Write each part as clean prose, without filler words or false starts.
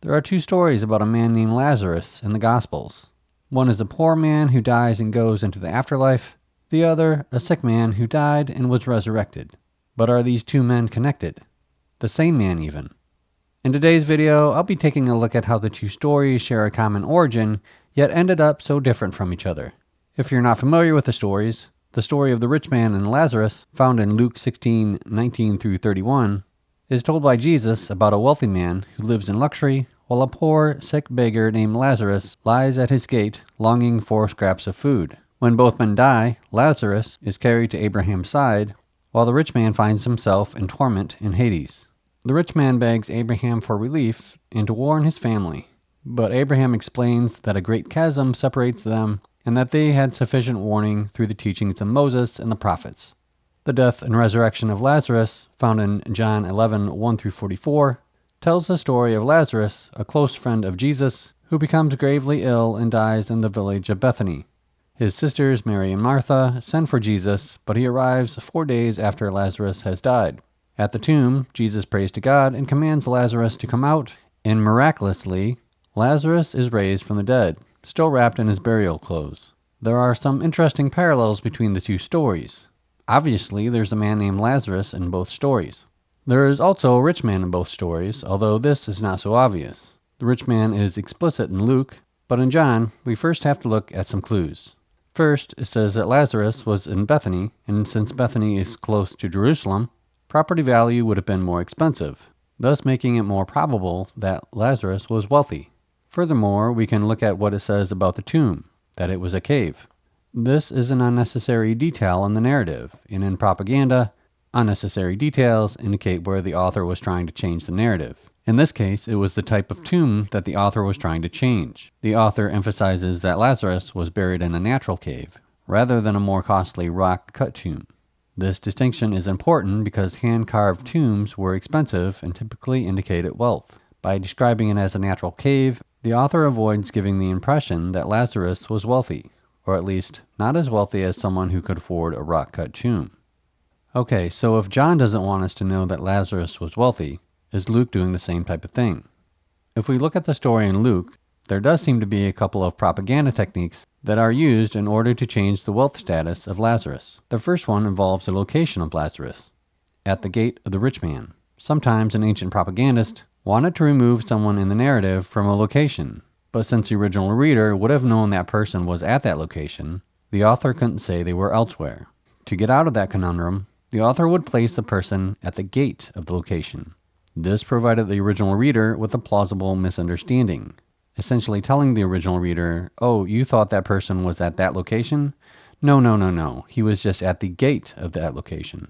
There are two stories about a man named Lazarus in the Gospels. One is a poor man who dies and goes into the afterlife. The other, a sick man who died and was resurrected. But are these two men connected? The same man even? In today's video, I'll be taking a look at how the two stories share a common origin, yet ended up so different from each other. If you're not familiar with the stories, the story of the rich man and Lazarus, found in Luke 16:19 through 31, is told by Jesus about a wealthy man who lives in luxury, while a poor, sick beggar named Lazarus lies at his gate, longing for scraps of food. When both men die, Lazarus is carried to Abraham's side, while the rich man finds himself in torment in Hades. The rich man begs Abraham for relief and to warn his family, but Abraham explains that a great chasm separates them and that they had sufficient warning through the teachings of Moses and the prophets. The death and resurrection of Lazarus, found in John 11:1 through 44, tells the story of Lazarus, a close friend of Jesus, who becomes gravely ill and dies in the village of Bethany. His sisters, Mary and Martha, send for Jesus, but he arrives 4 days after Lazarus has died. At the tomb, Jesus prays to God and commands Lazarus to come out, and miraculously, Lazarus is raised from the dead, still wrapped in his burial clothes. There are some interesting parallels between the two stories. Obviously, there's a man named Lazarus in both stories. There is also a rich man in both stories, although this is not so obvious. The rich man is explicit in Luke, but in John, we first have to look at some clues. First, it says that Lazarus was in Bethany, and since Bethany is close to Jerusalem, property value would have been more expensive, thus making it more probable that Lazarus was wealthy. Furthermore, we can look at what it says about the tomb, that it was a cave. This is an unnecessary detail in the narrative, and in propaganda, unnecessary details indicate where the author was trying to change the narrative. In this case, it was the type of tomb that the author was trying to change. The author emphasizes that Lazarus was buried in a natural cave, rather than a more costly rock-cut tomb. This distinction is important because hand-carved tombs were expensive and typically indicated wealth. By describing it as a natural cave, the author avoids giving the impression that Lazarus was wealthy, or at least not as wealthy as someone who could afford a rock-cut tomb. Okay, so if John doesn't want us to know that Lazarus was wealthy, is Luke doing the same type of thing? If we look at the story in Luke, there does seem to be a couple of propaganda techniques that are used in order to change the wealth status of Lazarus. The first one involves the location of Lazarus, at the gate of the rich man. Sometimes an ancient propagandist wanted to remove someone in the narrative from a location, but since the original reader would have known that person was at that location, the author couldn't say they were elsewhere. To get out of that conundrum, the author would place the person at the gate of the location. This provided the original reader with a plausible misunderstanding, essentially telling the original reader, oh, you thought that person was at that location? No, he was just at the gate of that location.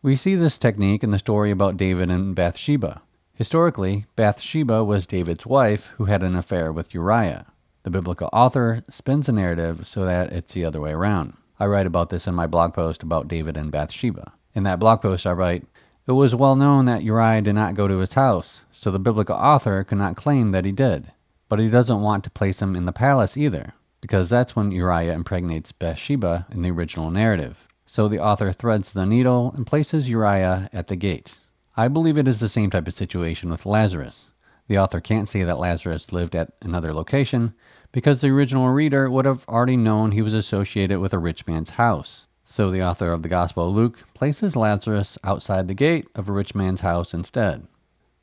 We see this technique in the story about David and Bathsheba. Historically, Bathsheba was David's wife who had an affair with Uriah. The biblical author spins the narrative so that it's the other way around. I write about this in my blog post about David and Bathsheba. In that blog post I write, it was well known that Uriah did not go to his house, so the biblical author could not claim that he did. But he doesn't want to place him in the palace either, because that's when Uriah impregnates Bathsheba in the original narrative. So the author threads the needle and places Uriah at the gate. I believe it is the same type of situation with Lazarus. The author can't say that Lazarus lived at another location, because the original reader would have already known he was associated with a rich man's house. So the author of the Gospel of Luke places Lazarus outside the gate of a rich man's house instead.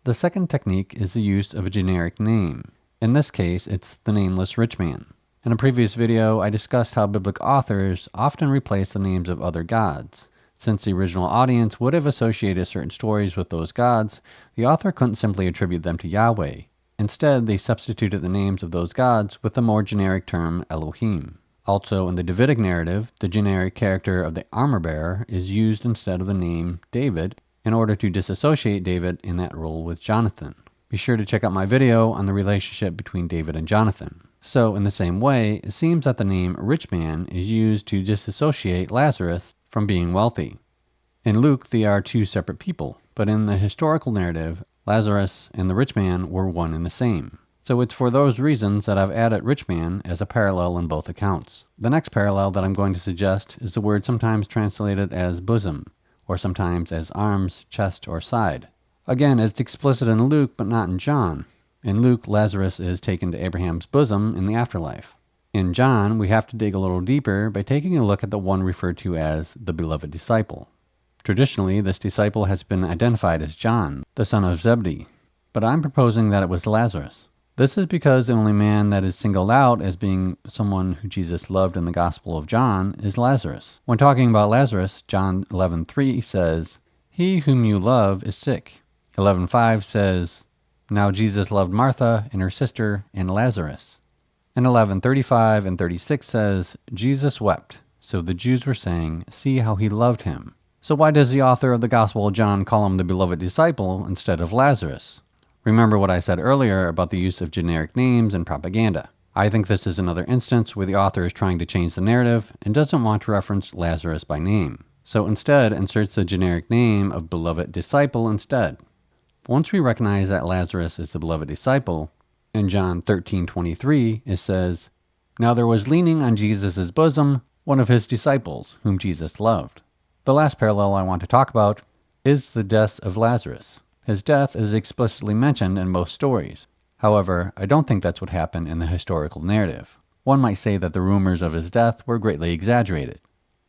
The second technique is the use of a generic name. In this case, it's the nameless rich man. In a previous video, I discussed how biblical authors often replace the names of other gods. Since the original audience would have associated certain stories with those gods, the author couldn't simply attribute them to Yahweh. Instead, they substituted the names of those gods with the more generic term Elohim. Also, in the Davidic narrative, the generic character of the armor-bearer is used instead of the name David in order to disassociate David in that role with Jonathan. Be sure to check out my video on the relationship between David and Jonathan. So, in the same way, it seems that the name rich man is used to disassociate Lazarus from being wealthy. In Luke, they are two separate people, but in the historical narrative, Lazarus and the rich man were one and the same. So it's for those reasons that I've added rich man as a parallel in both accounts. The next parallel that I'm going to suggest is the word sometimes translated as bosom, or sometimes as arms, chest, or side. Again, it's explicit in Luke, but not in John. In Luke, Lazarus is taken to Abraham's bosom in the afterlife. In John, we have to dig a little deeper by taking a look at the one referred to as the beloved disciple. Traditionally, this disciple has been identified as John, the son of Zebedee, but I'm proposing that it was Lazarus. This is because the only man that is singled out as being someone who Jesus loved in the Gospel of John is Lazarus. When talking about Lazarus, John 11:3 says, "He whom you love is sick." 11:5 says, "Now Jesus loved Martha and her sister and Lazarus." And 11:35 and 36 says, "Jesus wept." So the Jews were saying, "See how he loved him." So why does the author of the Gospel of John call him the beloved disciple instead of Lazarus? Remember what I said earlier about the use of generic names and propaganda. I think this is another instance where the author is trying to change the narrative and doesn't want to reference Lazarus by name. So instead inserts the generic name of beloved disciple instead. Once we recognize that Lazarus is the beloved disciple, in John 13:23 it says, "Now there was leaning on Jesus' bosom one of his disciples, whom Jesus loved." The last parallel I want to talk about is the death of Lazarus. His death is explicitly mentioned in most stories. However, I don't think that's what happened in the historical narrative. One might say that the rumors of his death were greatly exaggerated.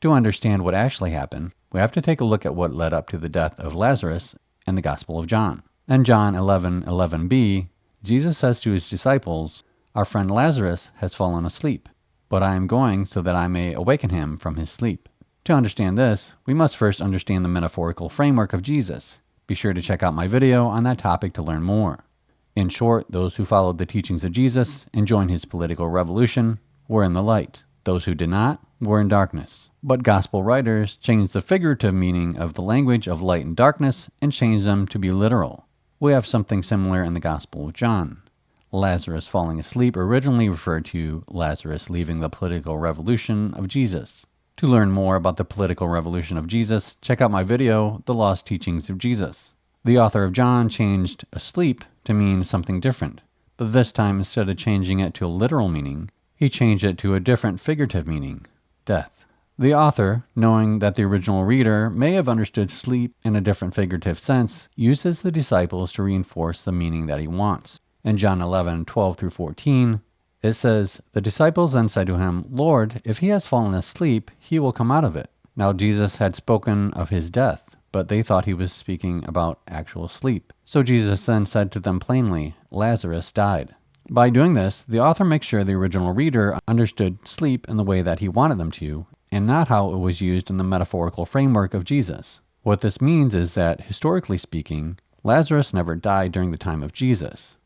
To understand what actually happened, we have to take a look at what led up to the death of Lazarus in the Gospel of John. In John 11:11b, Jesus says to his disciples, "Our friend Lazarus has fallen asleep, but I am going so that I may awaken him from his sleep." To understand this, we must first understand the metaphorical framework of Jesus. Be sure to check out my video on that topic to learn more. In short, those who followed the teachings of Jesus and joined his political revolution were in the light. Those who did not were in darkness. But gospel writers changed the figurative meaning of the language of light and darkness and changed them to be literal. We have something similar in the Gospel of John. Lazarus falling asleep originally referred to Lazarus leaving the political revolution of Jesus. To learn more about the political revolution of Jesus, check out my video, The Lost Teachings of Jesus. The author of John changed asleep to mean something different, but this time instead of changing it to a literal meaning, he changed it to a different figurative meaning, death. The author, knowing that the original reader may have understood sleep in a different figurative sense, uses the disciples to reinforce the meaning that he wants. In John 11:12-14, it says, "The disciples then said to him, 'Lord, if he has fallen asleep, he will come out of it.' Now Jesus had spoken of his death, but they thought he was speaking about actual sleep. So Jesus then said to them plainly, 'Lazarus died.'" By doing this, the author makes sure the original reader understood sleep in the way that he wanted them to, and not how it was used in the metaphorical framework of Jesus. What this means is that, historically speaking, Lazarus never died during the time of Jesus.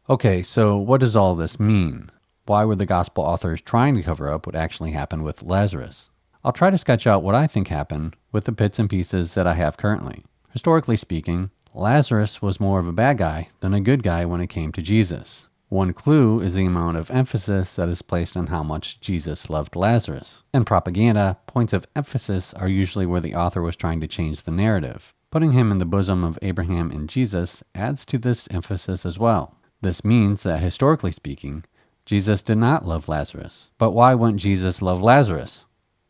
Okay, so what does all this mean? Why were the gospel authors trying to cover up what actually happened with Lazarus? I'll try to sketch out what I think happened with the bits and pieces that I have currently. Historically speaking, Lazarus was more of a bad guy than a good guy when it came to Jesus. One clue is the amount of emphasis that is placed on how much Jesus loved Lazarus. In propaganda, points of emphasis are usually where the author was trying to change the narrative. Putting him in the bosom of Abraham and Jesus adds to this emphasis as well. This means that, historically speaking, Jesus did not love Lazarus. But why wouldn't Jesus love Lazarus?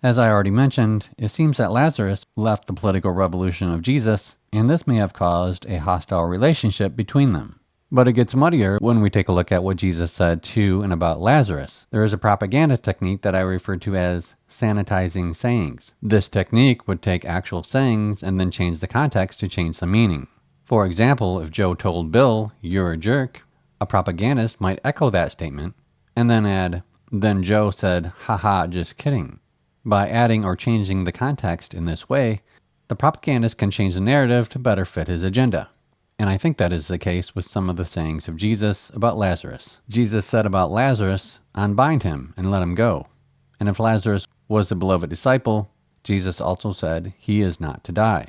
As I already mentioned, it seems that Lazarus left the political revolution of Jesus, and this may have caused a hostile relationship between them. But it gets muddier when we take a look at what Jesus said to and about Lazarus. There is a propaganda technique that I refer to as sanitizing sayings. This technique would take actual sayings and then change the context to change the meaning. For example, if Joe told Bill, "You're a jerk," a propagandist might echo that statement and then add, "Then Joe said, haha, just kidding." By adding or changing the context in this way, the propagandist can change the narrative to better fit his agenda. And I think that is the case with some of the sayings of Jesus about Lazarus. Jesus said about Lazarus, "Unbind him and let him go." And if Lazarus was the beloved disciple, Jesus also said he is not to die.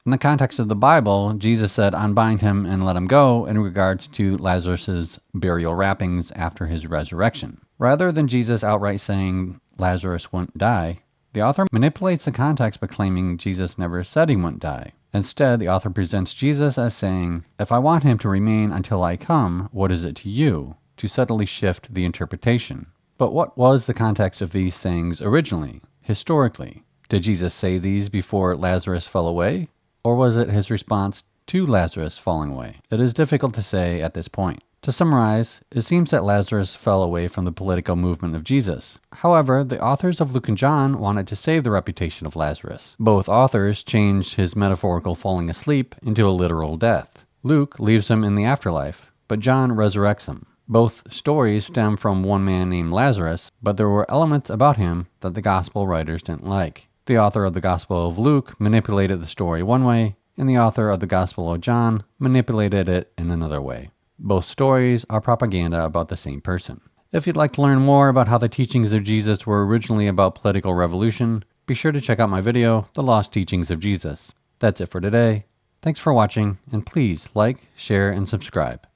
In the context of the Bible, Jesus said unbind him and let him go in regards to Lazarus' burial wrappings after his resurrection. Rather than Jesus outright saying Lazarus wouldn't die, the author manipulates the context by claiming Jesus never said he wouldn't die. Instead, the author presents Jesus as saying, "If I want him to remain until I come, what is it to you?" to subtly shift the interpretation. But what was the context of these sayings originally, historically? Did Jesus say these before Lazarus fell away? Or was it his response to Lazarus falling away? It is difficult to say at this point. To summarize, it seems that Lazarus fell away from the political movement of Jesus. However, the authors of Luke and John wanted to save the reputation of Lazarus. Both authors changed his metaphorical falling asleep into a literal death. Luke leaves him in the afterlife, but John resurrects him. Both stories stem from one man named Lazarus, but there were elements about him that the gospel writers didn't like. The author of the Gospel of Luke manipulated the story one way, and the author of the Gospel of John manipulated it in another way. Both stories are propaganda about the same person. If you'd like to learn more about how the teachings of Jesus were originally about political revolution, be sure to check out my video, The Lost Teachings of Jesus. That's it for today. Thanks for watching, and please like, share, and subscribe.